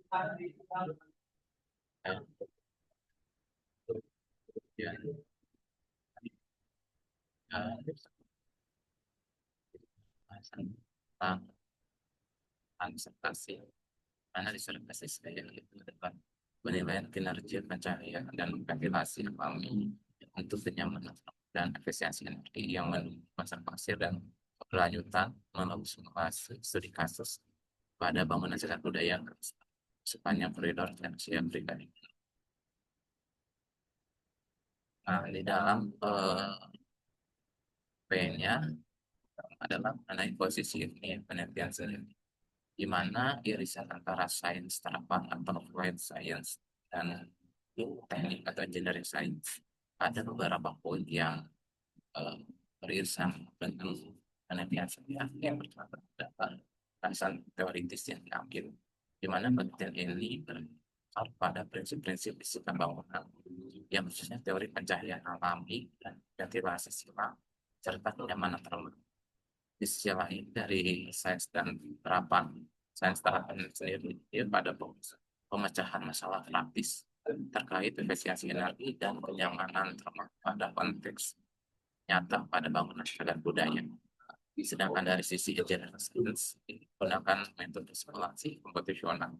Ya, ya, tentang konsentrasi mana disertasi saya itu depan penilaian kinerja pencahayaan dan ventilasi alami untuk kenyamanan dan efisiensi energi yang mendukung konservasi dan keberlanjutan melalui studi kasus pada bangunan cagar budaya sepanjang koridor Asia Afrika. Nah, di dalam P-nya adalah mengenai posisi ini penelitian sendiri, di mana irisan antara sains terapan atau applied science dan teknik atau engineering science ada beberapa poin yang eh, beririsan dengan penelitian saya. Yang pertama adalah alasan teoritis yang diambil, di mana penelitian ini berdasar pada prinsip-prinsip fisika bangunan yang khususnya teori pencahayaan alami dan ventilasi silang serta kenyamanan terlalu. Di sisi lain dari sains dan terapan, sains terapan sendiri dia pada pemecahan masalah praktis terkait efisiensi energi dan kenyamanan pada konteks nyata pada bangunan cagar budaya. Sedangkan dari sisi engineering science menggunakan metode simulasi komputasional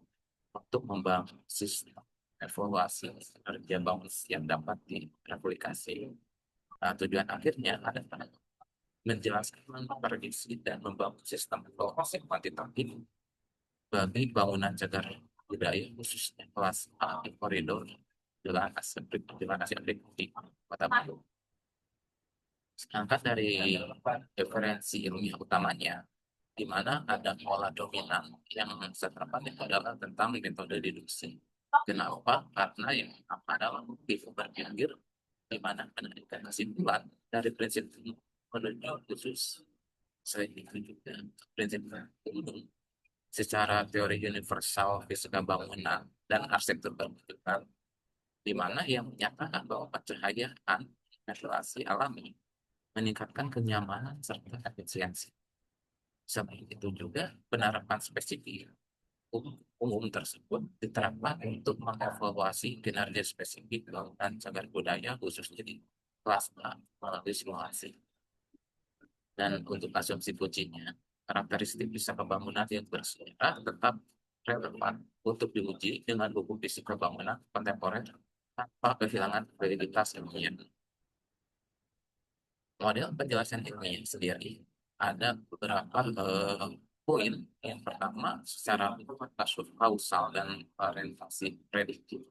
untuk membangun sistem evaluasi kerja bangun yang dapat direplikasi. Nah, tujuan akhirnya adalah menjelaskan, memprediksi, dan membangun sistem evaluasi kuantitatif bagi bangunan cagar budaya khususnya kelas A di koridor Jalan Asia di Kota Bandung. Sedangkan dari referensi ilmiah utamanya, di mana ada pola dominan yang saya terapkan itu adalah tentang metode deduksi. Kenapa? Karena yang adalah motif berpikir di mana menentukan kesimpulan dari prinsip menuju khusus saya itu juga prinsip umum secara teori universal fisika bangunan dan arsitektur bangunan, di mana yang menyatakan bahwa pencahayaan ventilasi alami meningkatkan kenyamanan serta efisiensi. Selain itu juga penerapan spesifik umum tersebut diterapkan untuk mengevaluasi kinerja spesifik bangunan cagar budaya khususnya di kelas A melalui simulasi. Dan untuk asumsi kuncinya, karakteristik fisika bangunan yang bersejarah tetap relevan untuk diuji dengan buku fisika bangunan kontemporer tanpa kehilangan kredibilitas ilmiah. Model penjelasan ilmiah sendiri ada beberapa poin. Yang pertama, secara kasus kausal dan orientasi prediktif.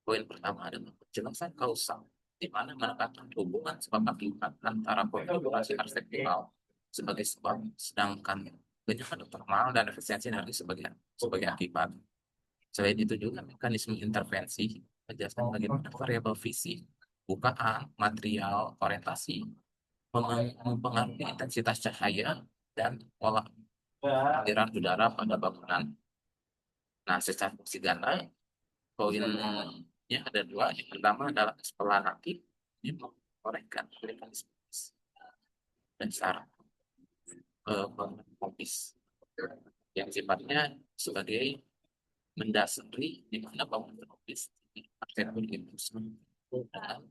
Poin pertama adalah penjelasan kausal, di mana menekankan hubungan sebab akibat antara konfigurasi arsitektural sebagai sebab, sedangkan kenyamanan thermal dan efisiensi energi sebagai akibat. Selain itu juga mekanisme intervensi menjelaskan bagaimana variabel fisik, bukaan, material, orientasi mempengaruhi intensitas cahaya dan pola aliran udara pada bangunan. Nah, secara pidana, poinnya ada dua. Yang pertama adalah eksplanatif, ini mengorengkan mekanisme dan syarat kompis yang sifatnya sebagai mendasari di mana bangunan kompis arsitektur itu dengan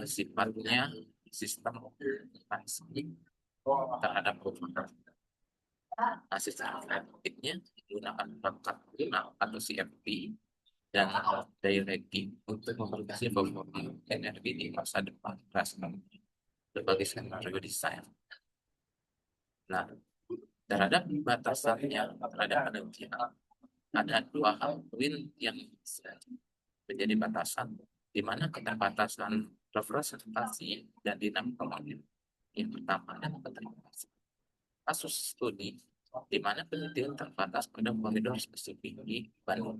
sifatnya sistem mekanisme terhadap bangunan. Nah, secara praktiknya menggunakan perangkat lunak atau CFD dan directing untuk memproduksi performa energi di masa depan berdasarkan berbagai skenario desain. Nah, terhadap batasannya terhadap penelitian ada dua hal poin yang bisa menjadi batasan, di mana keterbatasan representasi dan dinamika model. Yang pertama adalah keterbatasan kasus studi, di mana penelitian terbatas pada koridor spesifik di Bandung,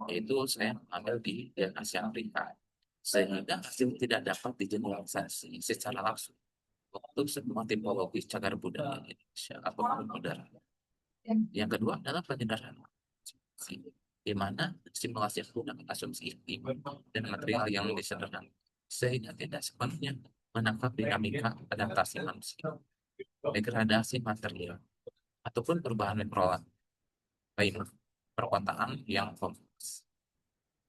yaitu saya mengambil di Asia Afrika, sehingga hasil tidak dapat digeneralisasi secara langsung untuk semua tipologi cagar budaya Indonesia apapun modern. Yang kedua adalah penyederhanaan, di mana simulasi yang menggunakan asumsi iklim dan material yang disederhanakan sehingga tidak sepenuhnya menangkap dinamika adaptasi manusia, degradasi material, ataupun perubahan mikrolat. Baik, perkotaan yang fokus.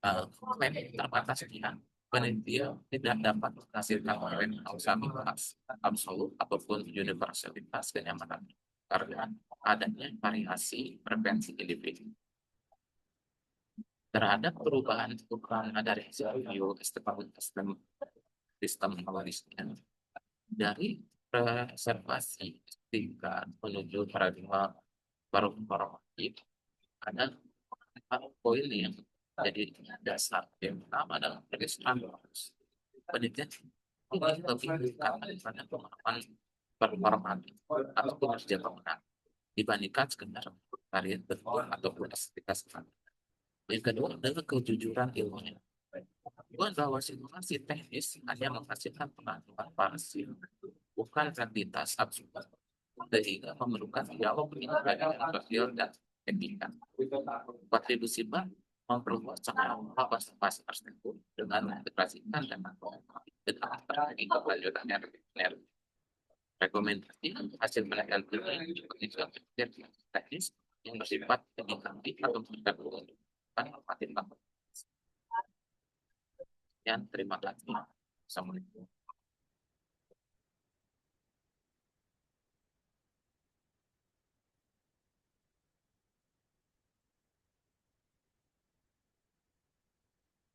Klaim terbatasnya penelitian tidak dapat menghasilkan klaim kausalitas absolut ataupun universalitas kenyamanan karena adanya variasi frekuensi individu terhadap perubahan dari sistem sistem analisisnya dari preservasi tingkat menuju paradigma baru informatif. Ada 4 poin yang jadi dasar. Yang pertama adalah registrasi penelitian ini lebih karena pengalaman performatif atau kinerja pemenang dibandingkan sekedar varian bentuk ataupun estetika. Yang kedua adalah kejujuran ilmunya. Bukan bahwa simulasi teknis hanya menghasilkan pengetahuan parsial, bukan kuantitas absolut, sehingga memerlukan dialog dengan sosial dan etika. Kontribusi bank memperluas cakrawala bahasa tersebut dengan mengintegrasikan dan strategi kelanjutan energi. Rekomendasi hasil penelitian ini juga teknis yang bersifat indikatif atau tergantung makin lama. Terima kasih. Assalamualaikum.